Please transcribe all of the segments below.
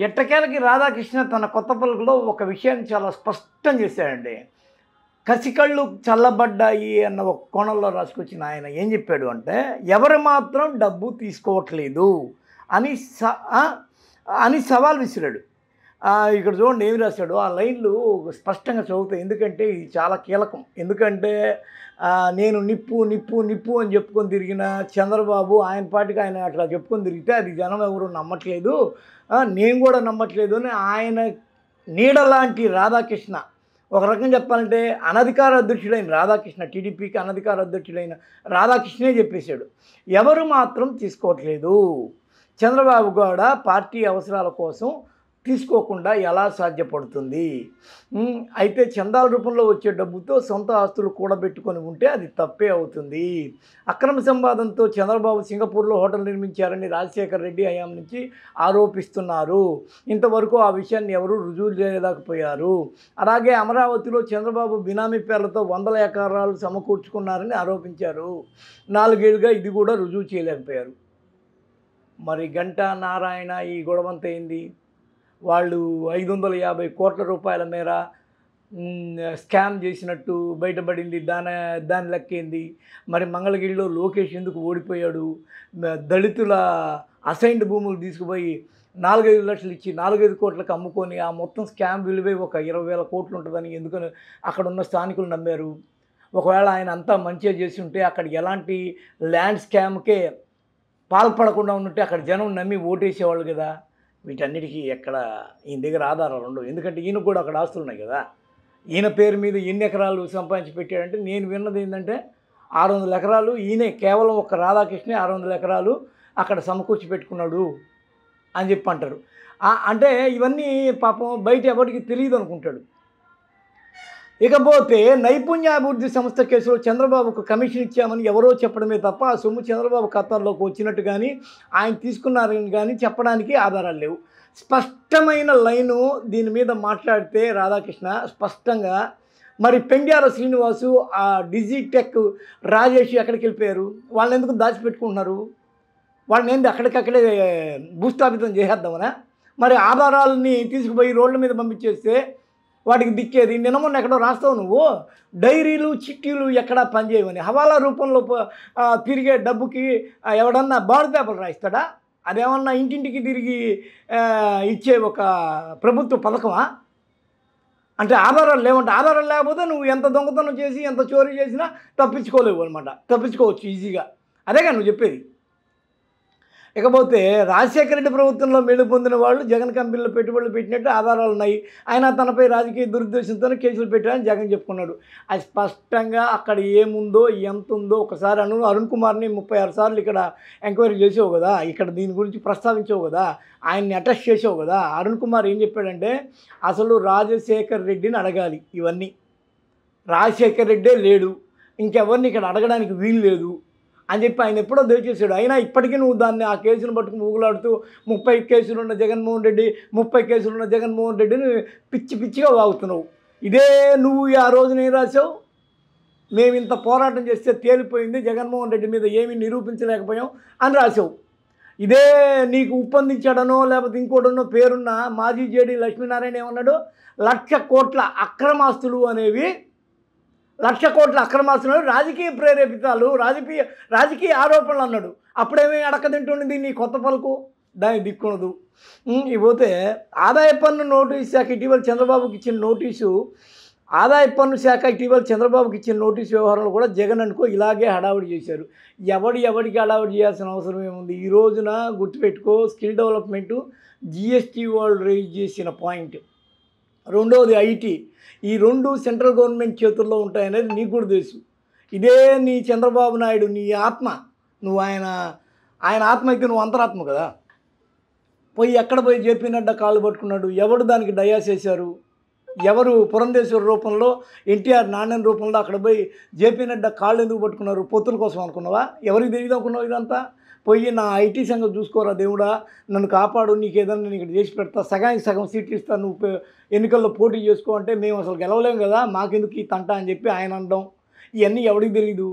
ఎట్టకేలకి రాధాకృష్ణ తన కొత్త పలుకులో ఒక విషయాన్ని చాలా స్పష్టం చేశాడండి. కసికళ్ళు చల్లబడ్డాయి అన్న ఒక కోణంలో రాసుకొచ్చిన ఆయన ఏం చెప్పాడు అంటే, ఎవరు మాత్రం డబ్బు తీసుకోవట్లేదు అని అని సవాల్ విసిరాడు. ఇక్కడ చూడండి ఏమి రాశాడు, ఆ లైన్లు స్పష్టంగా చదువుతాయి. ఎందుకంటే ఇది చాలా కీలకం. ఎందుకంటే నేను నిప్పు నిప్పు నిప్పు అని చెప్పుకొని తిరిగిన చంద్రబాబు ఆయన పాటికి ఆయన అట్లా చెప్పుకొని తిరిగితే అది జనం ఎవరు నమ్మట్లేదు, నేను కూడా నమ్మట్లేదు అని ఆయన నీడలాంటి రాధాకృష్ణ, ఒక రకంగా చెప్పాలంటే అనధికార అధ్యక్షుడైన రాధాకృష్ణ, టీడీపీకి అనధికార అధ్యక్షుడైన రాధాకృష్ణే చెప్పేశాడు ఎవరు మాత్రం తీసుకోవట్లేదు. చంద్రబాబు కూడా పార్టీ అవసరాల కోసం తీసుకోకుండా ఎలా సాధ్యపడుతుంది? అయితే చందాల రూపంలో వచ్చే డబ్బుతో సొంత ఆస్తులు కూడబెట్టుకొని ఉంటే అది తప్పే అవుతుంది. అక్రమ సంపాదనతో చంద్రబాబు సింగపూర్లో హోటల్ నిర్మించారని రాజశేఖర్ రెడ్డి హయాం నుంచి ఆరోపిస్తున్నారు. ఇంతవరకు ఆ విషయాన్ని ఎవరూ రుజువు చేయలేకపోయారు. అలాగే అమరావతిలో చంద్రబాబు బినామీ పేర్లతో 100 ఎకరాలు సమకూర్చుకున్నారని ఆరోపించారు. 4 ఏళ్ళుగా ఇది కూడా రుజువు చేయలేకపోయారు. మరి గంటా నారాయణ ఈ గొడవంతా ఏంది? వాళ్ళు 550 కోట్ల రూపాయల మేర స్కామ్ చేసినట్టు బయటపడింది. దాని లెక్కేంది? మరి మంగళగిరిలో లోకేష్ ఎందుకు ఓడిపోయాడు? దళితుల అసైన్డ్ భూములు తీసుకుపోయి 4-5 లక్షలు ఇచ్చి 4-5 కోట్లకు అమ్ముకొని ఆ మొత్తం స్కామ్ విలువే ఒక 20,000 కోట్లు ఉంటుందని ఎందుకని అక్కడ ఉన్న స్థానికులు నమ్మారు? ఒకవేళ ఆయన అంతా మంచిగా చేసి ఉంటే అక్కడ ఎలాంటి ల్యాండ్ స్కామ్కే పాల్పడకుండా ఉంటే అక్కడ జనం నమ్మి ఓటేసేవాళ్ళు కదా. వీటన్నిటికీ ఎక్కడ ఈయన దగ్గర ఆధారాలు ఉండవు. ఎందుకంటే ఈయనకు కూడా అక్కడ ఆస్తులు ఉన్నాయి కదా. ఈయన పేరు మీద ఎన్ని ఎకరాలు సంపాదించి పెట్టాడంటే, నేను విన్నది ఏంటంటే 600 ఎకరాలు ఈయనే, కేవలం ఒక రాధాకృష్ణ 600 ఎకరాలు అక్కడ సమకూర్చి పెట్టుకున్నాడు అని చెప్పి అంటారు. అంటే ఇవన్నీ పాపం బయట ఎవరికి తెలియదు అనుకుంటాడు. ఇకపోతే నైపుణ్యాభివృద్ధి సంస్థ కేసులో చంద్రబాబుకు కమిషన్ ఇచ్చామని ఎవరో చెప్పడమే తప్ప ఆ సొమ్ము చంద్రబాబు ఖాతాల్లోకి వచ్చినట్టు కానీ ఆయన తీసుకున్నారని కానీ చెప్పడానికి ఆధారాలు లేవు. స్పష్టమైన లైను దీని మీద మాట్లాడితే రాధాకృష్ణ స్పష్టంగా, మరి పెండ్యాల శ్రీనివాసు, ఆ డిజిటెక్ రాజేష్ ఎక్కడికి వెళ్ళిపోయారు? వాళ్ళని ఎందుకు దాచిపెట్టుకుంటున్నారు? వాళ్ళని ఏంటి అక్కడికక్కడే భూస్థాపితం చేసేద్దామనా? మరి ఆధారాలని తీసుకుపోయి రోడ్ల మీద పంపించేస్తే వాటికి దిక్కేది. నిన్న మొన్న ఎక్కడో రాస్తావు నువ్వు, డైరీలు చిట్టీలు ఎక్కడా పనిచేయమని. హవాలా రూపంలో తిరిగే డబ్బుకి ఎవడన్నా బాండ్ పేపర్లు రాయిస్తాడా? అదేమన్నా ఇంటింటికి తిరిగి ఇచ్చే ఒక ప్రభుత్వ పథకమా? అంటే ఆధారాలు లేవంటే, ఆధారాలు లేకపోతే నువ్వు ఎంత దొంగతనం చేసి ఎంత చోరీ చేసినా తప్పించుకోలేవు అనమాట. తప్పించుకోవచ్చు ఈజీగా. అదేగా నువ్వు చెప్పేది. ఇకపోతే రాజశేఖర రెడ్డి ప్రభుత్వంలో మేలు పొందిన వాళ్ళు జగన్ కంపెనీలో పెట్టుబడులు పెట్టినట్టు ఆధారాలు ఉన్నాయి. ఆయన తనపై రాజకీయ దురుద్దేశంతోనే కేసులు పెట్టారని జగన్ చెప్పుకున్నాడు. అది స్పష్టంగా అక్కడ ఏముందో ఎంత ఉందో ఒకసారి అరుణ్ కుమార్ని 36 సార్లు ఇక్కడ ఎంక్వైరీ చేసావు కదా, ఇక్కడ దీని గురించి ప్రస్తావించావు కదా, ఆయన్ని అటెస్ట్ చేసావు కదా. అరుణ్ కుమార్ ఏం చెప్పాడంటే, అసలు రాజశేఖర్ రెడ్డిని అడగాలి ఇవన్నీ. రాజశేఖర్ రెడ్డే లేడు, ఇంకెవరిని ఇక్కడ అడగడానికి వీలు లేదు అని చెప్పి ఆయన ఎప్పుడో దయచేసాడు. అయినా ఇప్పటికీ నువ్వు దాన్ని ఆ కేసును పట్టుకుని ఊగులాడుతూ 30 కేసులున్న జగన్మోహన్ రెడ్డి, 30 కేసులున్న జగన్మోహన్ రెడ్డిని పిచ్చి పిచ్చిగా వాగుతున్నావు. ఇదే నువ్వు ఆ రోజున ఏం రాసావు? మేము ఇంత పోరాటం చేస్తే తేలిపోయింది, జగన్మోహన్ రెడ్డి మీద ఏమీ నిరూపించలేకపోయాం అని రాసావు. ఇదే నీకు ఉప్పందించాడనో లేకపోతే ఇంకోటనో పేరున్న మాజీ జేడీ లక్ష్మీనారాయణ ఏమన్నాడు? 1,00,000 కోట్ల అక్రమాస్తులు అనేవి, 1,00,000 కోట్ల అక్రమాస్తులు రాజకీయ ప్రేరేపితాలు, రాజకీయ ఆరోపణలు అన్నాడు. అప్పుడేమీ అడకదింటుండింది నీ కొత్త పలుకు, దానికి దిక్కునదు. ఇకపోతే ఆదాయ పన్ను నోటీసు శాఖ ఇటీవల చంద్రబాబుకి ఇచ్చిన నోటీసు, ఆదాయ పన్ను శాఖ ఇటీవల చంద్రబాబుకి ఇచ్చిన నోటీసు వ్యవహారంలో కూడా జగన్ అనుకో ఇలాగే హడావుడి చేశారు. ఎవడికి హడావుడి చేయాల్సిన అవసరం ఏముంది? ఈ రోజున గుర్తుపెట్టుకో, స్కిల్ డెవలప్మెంటు జిఎస్టీ వాళ్ళు రైజ్ చేసిన పాయింట్, రెండోది ఐటీ, ఈ 2 సెంట్రల్ గవర్నమెంట్ చేతుల్లో ఉంటాయనేది నీకు కూడా తెలుసు. ఇదే నీ చంద్రబాబు నాయుడు, నీ ఆత్మ, నువ్వు ఆయన ఆత్మ అయితే నువ్వు అంతరాత్మ కదా. ఎక్కడ పోయి జేపీ నడ్డా కాళ్ళు పట్టుకున్నాడు? ఎవడు దానికి డయాస్ చేశారు? ఎవరు పురంధేశ్వర రూపంలో, ఎన్టీఆర్ నాణ్యం రూపంలో అక్కడ పోయి జేపీ నడ్డా కాళ్ళు ఎందుకు పట్టుకున్నారు? పొత్తుల కోసం అనుకున్నావా? ఎవరికి తెలియదు అనుకున్నావు? ఇదంతా నా ఐటీ సంగతి చూసుకోరా దేవుడా, నన్ను కాపాడు, నీకు ఏదన్నా నేను ఇక్కడ చేసి పెడతా, సగానికి సగం సీట్లు ఇస్తాను, నువ్వు ఎన్నికల్లో పోటీ చేసుకో అంటే మేము అసలు గెలవలేము కదా, మాకెందుకు ఈ తంట అని చెప్పి ఆయన అనడం, ఇవన్నీ ఎవరికి తెలీదు?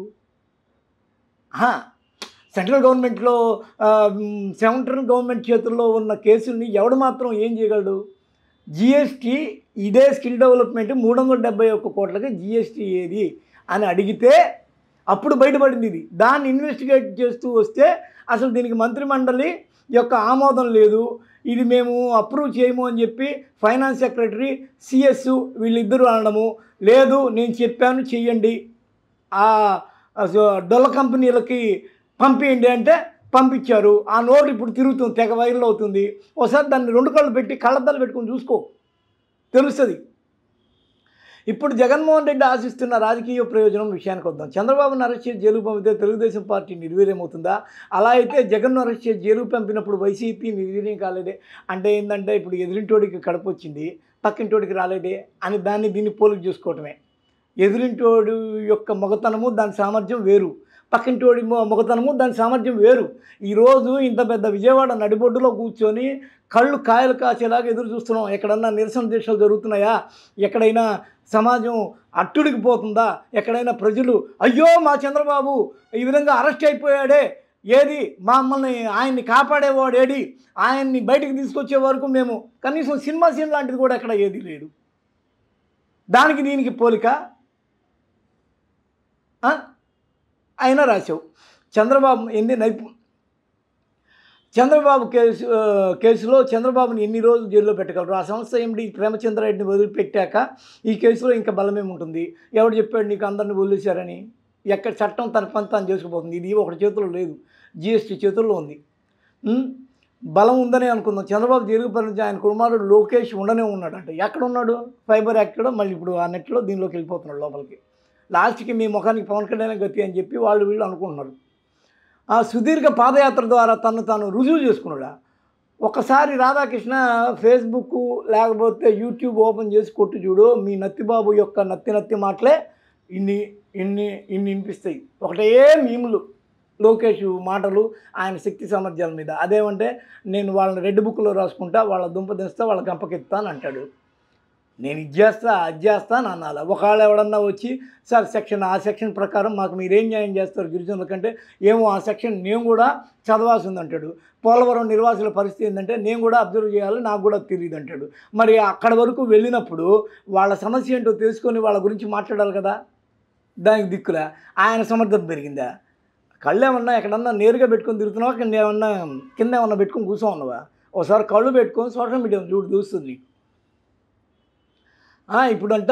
సెంట్రల్ గవర్నమెంట్లో సెంట్రల్ గవర్నమెంట్ చేతుల్లో ఉన్న కేసుల్ని ఎవడు మాత్రం ఏం చేయగలడు? జిఎస్టీ ఇదే స్కిల్ డెవలప్మెంట్ 371 కోట్లకి జిఎస్టీ ఏది అని అడిగితే అప్పుడు బయటపడింది ఇది. దాన్ని ఇన్వెస్టిగేట్ చేస్తూ వస్తే అసలు దీనికి మంత్రిమండలి యొక్క ఆమోదం లేదు, ఇది మేము అప్రూవ్ చేయము అని చెప్పి ఫైనాన్స్ సెక్రటరీ సిఎస్ వీళ్ళిద్దరూ అనడము, లేదు నేను చెప్పాను చెయ్యండి, ఆ డొల్ల కంపెనీలకి పంపించండి అంటే పంపించారు. ఆ నోటు ఇప్పుడు తిరుగుతుంది, తెగ వైరల్ అవుతుంది. ఒకసారి దాన్ని 2 కళ్ళు పెట్టి కళ్ళద్దాలు పెట్టుకొని చూసుకో, తెలుస్తుంది. ఇప్పుడు జగన్మోహన్ రెడ్డి ఆశిస్తున్న రాజకీయ ప్రయోజనం విషయానికి వద్దాం. చంద్రబాబును అరెస్ట్ చేసి జైలుకు పంపితే తెలుగుదేశం పార్టీ నిర్వీర్యమవుతుందా? అలా అయితే జగన్ను అరెస్ట్ చేసి జైలుకు పంపినప్పుడు వైసీపీ నిర్వీర్యం కాలేదే? అంటే ఏంటంటే ఇప్పుడు ఎదురింటోడికి కడుపు వచ్చింది, పక్కింటోడికి రాలేదే అని దీన్ని పోలిక చూసుకోవటమే. ఎదురింటోడు యొక్క మొగతనము దాని సామర్థ్యం వేరు, పక్కింటోడి మొగతనము దాని సామర్థ్యం వేరు. ఈరోజు ఇంత పెద్ద విజయవాడ నడిబొడ్డులో కూర్చొని కళ్ళు కాయలు కాచేలాగా ఎదురు చూస్తున్నాం. ఎక్కడన్నా నిరసన దీక్షలు జరుగుతున్నాయా? ఎక్కడైనా సమాజం అట్టుడికి పోతుందా? ఎక్కడైనా ప్రజలు అయ్యో మా చంద్రబాబు ఈ విధంగా అరెస్ట్ అయిపోయాడే, ఏది మమ్మల్ని ఆయన్ని కాపాడేవాడేడి, ఆయన్ని బయటికి తీసుకొచ్చే వరకు మేము కనీసం సినిమా సీన్ లాంటిది కూడా ఎక్కడ ఏది లేదు. దానికి దీనికి పోలిక అయినా రాశావు. చంద్రబాబు చంద్రబాబు కేసులో చంద్రబాబుని ఎన్ని రోజులు జైల్లో పెట్టగలరు? ఆ సంస్థ ఎండి ప్రేమచంద్రారెడ్డిని వదిలిపెట్టాక ఈ కేసులో ఇంకా బలమేముంటుంది? ఎవడు చెప్పాడు నీకు అందరిని వదిలేశారని? ఎక్కడ చట్టం తన పని తాను చేసుకుపోతుంది. ఇది ఒకటి చేతుల్లో లేదు, జిఎస్టీ చేతుల్లో ఉంది. బలం ఉందని అనుకుందాం. చంద్రబాబు జైలుకు పరిణించి ఆయన కుమారుడు లోకేష్ ఉండనే ఉన్నాడంట. ఎక్కడ ఉన్నాడు? ఫైబర్ యాక్ట్లో మళ్ళీ ఇప్పుడు ఆ నెట్లో దీనిలోకి వెళ్ళిపోతున్నాడు లోపలికి. లాస్ట్కి మీ ముఖానికి పవన్ కళ్యాణ్ గతి అని చెప్పి వీళ్ళు అనుకుంటున్నారు. ఆ సుదీర్ఘ పాదయాత్ర ద్వారా తాను రుజువు చేసుకున్నాడా? ఒకసారి రాధాకృష్ణ ఫేస్బుక్ లేకపోతే యూట్యూబ్ ఓపెన్ చేసి కొట్టు చూడు, మీ నత్తిబాబు యొక్క నత్తి మాటలే ఇన్ని వినిపిస్తాయి. ఒకటే మీములు, లోకేష్ మాటలు, ఆయన శక్తి సామర్థ్యాల మీద. అదేమంటే నేను వాళ్ళని రెడ్ బుక్లో రాసుకుంటా, వాళ్ళ దుంప దిస్తా, వాళ్ళ గంపకెత్తాను అంటాడు. నేను ఇది చేస్తా అది చేస్తాను అనాలి. ఒకవేళ ఎవడన్నా వచ్చి సార్ ఆ సెక్షన్ ప్రకారం మాకు మీరేం న్యాయం చేస్తారు గిరిజనుల కంటే, ఏమో ఆ సెక్షన్ నేను కూడా చదవాల్సి ఉందంటాడు. పోలవరం నిర్వాసుల పరిస్థితి ఏంటంటే నేను కూడా అబ్జర్వ్ చేయాలి, నాకు కూడా తెలియదు అంటాడు. మరి అక్కడ వరకు వెళ్ళినప్పుడు వాళ్ళ సమస్య ఏంటో తెలుసుకొని వాళ్ళ గురించి మాట్లాడాలి కదా. దానికి దిక్కులే ఆయన సమర్థత పెరిగిందా? కళ్ళు ఏమన్నా ఎక్కడన్నా నేరుగా పెట్టుకొని తిరుగుతున్నావా, కింద ఏమన్నా పెట్టుకొని కూర్చో ఉన్నావా? ఒకసారి కళ్ళు పెట్టుకొని సోషల్ మీడియా చూస్తుంది. ఇప్పుడంట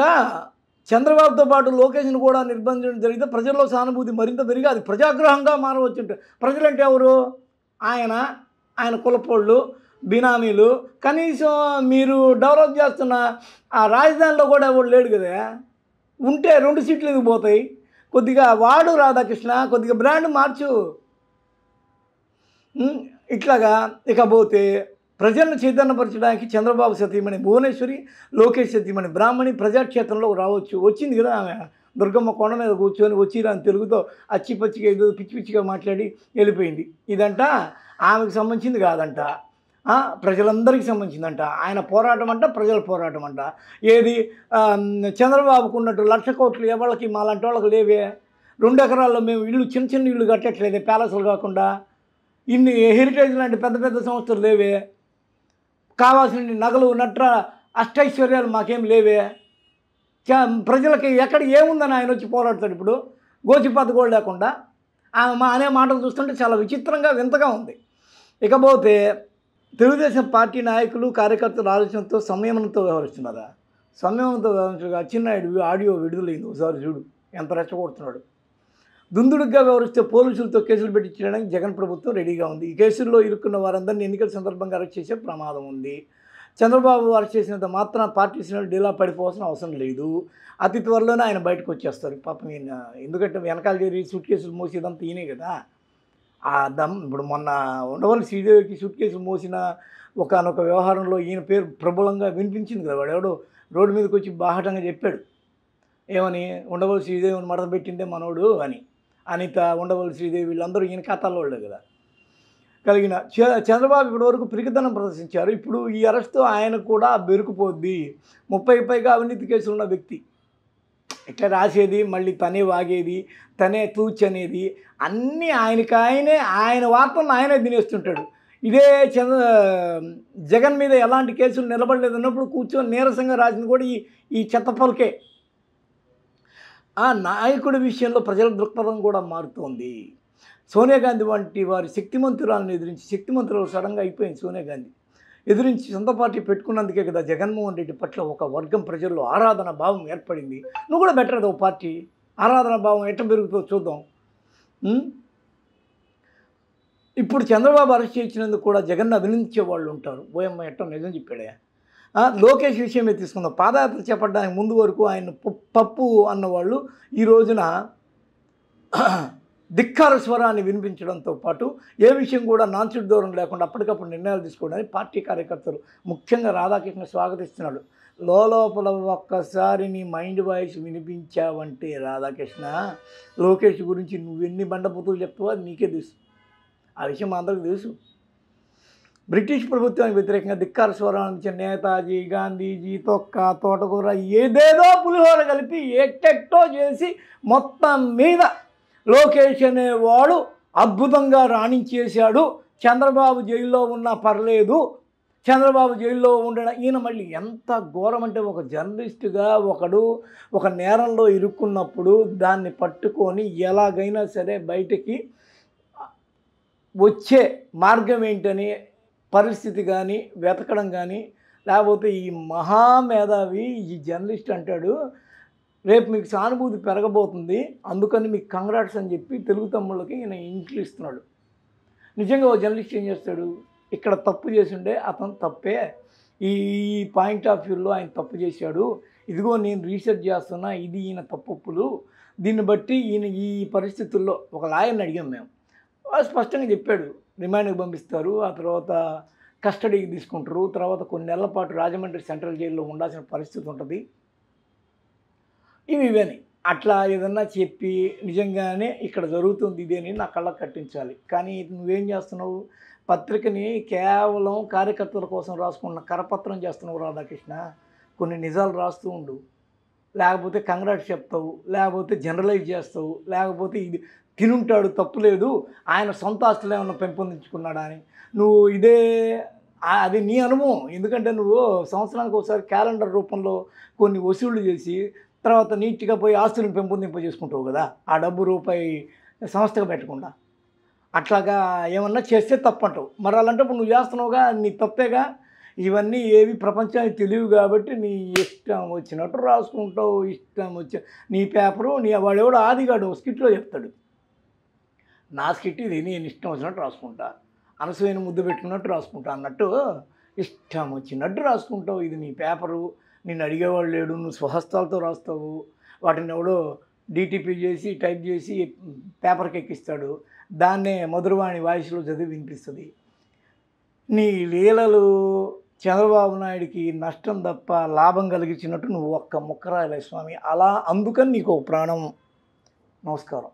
చంద్రబాబుతో పాటు లోకేష్ను కూడా నిర్బంధించడం జరిగితే ప్రజల్లో సానుభూతి మరింత పెరిగి అది ప్రజాగ్రహంగా మారవచ్చు. ప్రజలంటే ఎవరు? ఆయన కులపోళ్ళు, బినామీలు. కనీసం మీరు డెవలప్ చేస్తున్న ఆ రాజధానిలో కూడా ఎవరు లేడు కదా. ఉంటే 2 సీట్లు ఎందుకు పోతాయి? కొద్దిగా వాడు రాధాకృష్ణ, కొద్దిగా బ్రాండ్ మార్చు. ఇట్లాగా ఇకపోతే ప్రజలను చైతన్యపరచడానికి చంద్రబాబు సతీమణి భువనేశ్వరి, లోకేష్ సతీమణి బ్రాహ్మణి ప్రజాక్షేత్రంలో రావచ్చు. వచ్చింది కదా ఆమె, దుర్గమ్మ కొండ మీద కూర్చొని వచ్చిరాని తెలుగుతో అచ్చిపచ్చిగా ఏదో పిచ్చి పిచ్చిగా మాట్లాడి వెళ్ళిపోయింది. ఇదంట ఆమెకు సంబంధించింది కాదంట, ప్రజలందరికీ సంబంధించిందంట. ఆయన పోరాటం అంట, ప్రజల పోరాటం అంట. ఏది చంద్రబాబుకు ఉన్నట్టు 1,00,000 కోట్లు ఎవరికి మాలాంటి వాళ్ళకి లేవే? 2 ఎకరాల్లో మేము చిన్న ఇళ్ళు కట్టట్లేదే, ప్యాలెస్లు కాకుండా. ఇన్ని హెరిటేజ్ లాంటి పెద్ద సంస్థలు లేవే? కావాల్సిన నగలు నట్ర అష్టైశ్వర్యాలు మాకేం లేవే? ప్రజలకి ఎక్కడ ఏముందని ఆయన వచ్చి పోరాడతాడు ఇప్పుడు, గోచిపాత కూడా లేకుండా. అనే మాటలు చూస్తుంటే చాలా విచిత్రంగా వింతగా ఉంది. ఇకపోతే తెలుగుదేశం పార్టీ నాయకులు కార్యకర్తల ఆలోచనతో సంయమనంతో వ్యవహరిస్తున్నారా? సంయమనంతో వ్యవహరించగా అచ్చెన్నాయుడు ఆడియో విడుదలైంది, ఒకసారి చూడు ఎంత రెచ్చగొడుతున్నాడు. దుందుడుగ్గా వ్యవహరిస్తే పోలీసులతో కేసులు పెట్టించడానికి జగన్ ప్రభుత్వం రెడీగా ఉంది. ఈ కేసుల్లో ఇరుక్కున్న వారందరినీ ఎన్నికల సందర్భంగా అరెస్ట్ చేసే ప్రమాదం ఉంది. చంద్రబాబు అరెస్ట్ చేసినంత మాత్రం పార్టీ శ్రేణులు డీలా పడిపోవాల్సిన అవసరం లేదు. అతి త్వరలోనే ఆయన బయటకు వచ్చేస్తారు పాపం. ఎందుకంటే వెనకాల చేరి సూట్ కేసులు మోసేదంతా ఈయనే కదా. ఇప్పుడు మొన్న ఉండవల్లి శ్రీదేవికి సూట్ కేసులు మోసిన ఒకనొక వ్యవహారంలో ఈయన పేరు ప్రబలంగా వినిపించింది కదా. వాడు ఎవడో రోడ్డు మీదకి వచ్చి బాహటంగా చెప్పాడు, ఏమని, ఉండవల్లి శ్రీదేవిని మడత పెట్టిందే మనోడు అని. అనిత, ఉండవల్లి శ్రీదేవి వీళ్ళందరూ ఈయన ఖాతాలో వాళ్ళే కదా. కలిగిన చంద్రబాబు ఇప్పటి వరకు పిరికితనం ప్రదర్శించారు. ఇప్పుడు ఈ అరెస్ట్తో ఆయన కూడా బెరుకుపోద్ది. 30 పైగా అవినీతి కేసులు ఉన్న వ్యక్తి. ఇట్లా రాసేది, మళ్ళీ తనే వాగేది, తనే తూచనేది, అన్నీ ఆయన వార్తలను ఆయనే తినేస్తుంటాడు. ఇదే జగన్ మీద ఎలాంటి కేసులు నిలబడలేదు అన్నప్పుడు కూర్చొని నీరసంగా రాసింది కూడా ఈ చెత్త పలుకే. ఆ నాయకుడి విషయంలో ప్రజల దృక్పథం కూడా మారుతోంది. సోనియా గాంధీ వంటి వారి శక్తిమంతురాలను ఎదిరించి, శక్తిమంతురాలు సడన్గా అయిపోయింది సోనియా గాంధీ. ఎదిరించి సొంత పార్టీ పెట్టుకున్నందుకే కదా జగన్మోహన్ రెడ్డి పట్ల ఒక వర్గం ప్రజల్లో ఆరాధన భావం ఏర్పడింది. నువ్వు కూడా బెటర్ ఓ పార్టీ ఆరాధన భావం ఎట్లా పెరుగుతుందో చూద్దాం. ఇప్పుడు చంద్రబాబు అరెస్ట్ చేసినందుకు కూడా జగన్ను అభినందించే వాళ్ళు ఉంటారు. ఓయమ్మ ఎట్టో నిజం చెప్పాడే. లోకేష్ విషయమే తీసుకుందాం. పాదయాత్ర చేపట్టడానికి ముందు వరకు ఆయన పప్పు అన్నవాళ్ళు ఈ రోజున ధిక్కార స్వరాన్ని వినిపించడంతో పాటు ఏ విషయం కూడా నాన్సుడి దూరం లేకుండా అప్పటికప్పుడు నిర్ణయాలు తీసుకోవడానికి పార్టీ కార్యకర్తలు ముఖ్యంగా రాధాకృష్ణ స్వాగతిస్తున్నాడు. లోపల ఒక్కసారి నీ మైండ్ వాయిస్ వినిపించావంటే రాధాకృష్ణ, లోకేష్ గురించి నువ్వెన్ని బండబూతులు చెప్తావో అది నీకే తెలుసు. ఆ విషయం మా అందరికీ తెలుసు. బ్రిటిష్ ప్రభుత్వానికి వ్యతిరేకంగా ధిక్కార స్వరాన్ని నేతాజీ, గాంధీజీ, తొక్క, తోటకూర ఏదేదో పులిహోర కలిపి ఎట్టెట్టో చేసి మొత్తం మీద లోకేష్ అనేవాడు అద్భుతంగా రాణించేశాడు. చంద్రబాబు జైల్లో ఉన్నా పర్లేదు, చంద్రబాబు జైల్లో ఉండడం. ఈయన మళ్ళీ ఎంత ఘోరం అంటే, ఒక జర్నలిస్టుగా ఒకడు ఒక నేరంలో ఇరుక్కున్నప్పుడు దాన్ని పట్టుకొని ఎలాగైనా సరే బయటికి వచ్చే మార్గం ఏంటని పరిస్థితి కానీ వెతకడం కానీ, లేకపోతే ఈ మహామేధావి ఈ జర్నలిస్ట్ అంటాడు రేపు మీకు సానుభూతి పెరగబోతుంది, అందుకని మీకు కంగ్రాట్స్ అని చెప్పి తెలుగు తమ్ముళ్ళకి ఈయన ఇంట్లు ఇస్తున్నాడు. నిజంగా ఓ జర్నలిస్ట్ ఏం చేస్తాడు, ఇక్కడ తప్పు చేసిండే అతను తప్పే, ఈ పాయింట్ ఆఫ్ వ్యూలో ఆయన తప్పు చేశాడు, ఇదిగో నేను రీసెర్చ్ చేస్తున్నా, ఇది ఈయన తప్పులు, దీన్ని బట్టి ఈయన ఈ పరిస్థితుల్లో ఒక లాయర్ని అడిగాం మేము. స్పష్టంగా చెప్పాడు, రిమాండ్కి పంపిస్తారు, ఆ తర్వాత కస్టడీకి తీసుకుంటారు, తర్వాత కొన్ని నెలల పాటు రాజమండ్రి సెంట్రల్ జైల్లో ఉండాల్సిన పరిస్థితి ఉంటుంది. ఇవని అట్లా ఏదన్నా చెప్పి నిజంగానే ఇక్కడ జరుగుతుంది ఇదేని నా కళ్ళకు కట్టించాలి. కానీ నువ్వేం చేస్తున్నావు, పత్రికని కేవలం కార్యకర్తల కోసం రాసుకున్న కరపత్రం చేస్తున్నావు రాధాకృష్ణ. కొన్ని నిజాలు రాస్తూ ఉండు, లేకపోతే కంగ్రాట్స్ చెప్తావు, లేకపోతే జనరలైజ్ చేస్తావు, లేకపోతే ఇది తినుంటాడు తప్పులేదు, ఆయన సొంత ఆస్తులు ఏమన్నా పెంపొందించుకున్నాడా అని నువ్వు ఇదే అది నీ అనుభవం. ఎందుకంటే నువ్వు సంవత్సరానికి ఒకసారి క్యాలెండర్ రూపంలో కొన్ని వసూళ్లు చేసి తర్వాత నీట్గా పోయి ఆస్తులను పెంపొందింపజేసుకుంటావు కదా, ఆ డబ్బు రూపాయి సంస్థగా పెట్టకుండా. అట్లాగా ఏమన్నా చేస్తే తప్పంటావు. మరి అలాంటప్పుడు నువ్వు చేస్తున్నావుగా, నీ తప్పేగా. ఇవన్నీ ఏవి ప్రపంచానికి తెలియవు కాబట్టి నీ ఇష్టం వచ్చినట్టు రాసుకుంటావు, ఇష్టం వచ్చి నీ పేపరు వాడెవడో ఆదిగాడు స్కిట్లో చెప్తాడు, నా స్కిట్ ఇది, నేను ఇష్టం వచ్చినట్టు రాసుకుంటా, అనసూయని ముద్దు పెట్టుకున్నట్టు రాసుకుంటా అన్నట్టు ఇష్టం వచ్చినట్టు రాసుకుంటావు. ఇది నీ పేపరు, నిన్ను అడిగేవాళ్ళు లేడు, నువ్వు స్వహస్తాలతో రాస్తావు, వాటిని ఎవడో డీటీపీ చేసి టైప్ చేసి పేపర్కి ఎక్కిస్తాడు, దాన్నే మధురవాణి వాయిస్లో చదివి వినిపిస్తుంది. నీ లీలలు చంద్రబాబు నాయుడికి నష్టం తప్ప లాభం కలిగించినట్టు నువ్వు ఒక్క ముక్కరాయలే స్వామి. అలా అందుకని నీకు ప్రాణం. నమస్కారం.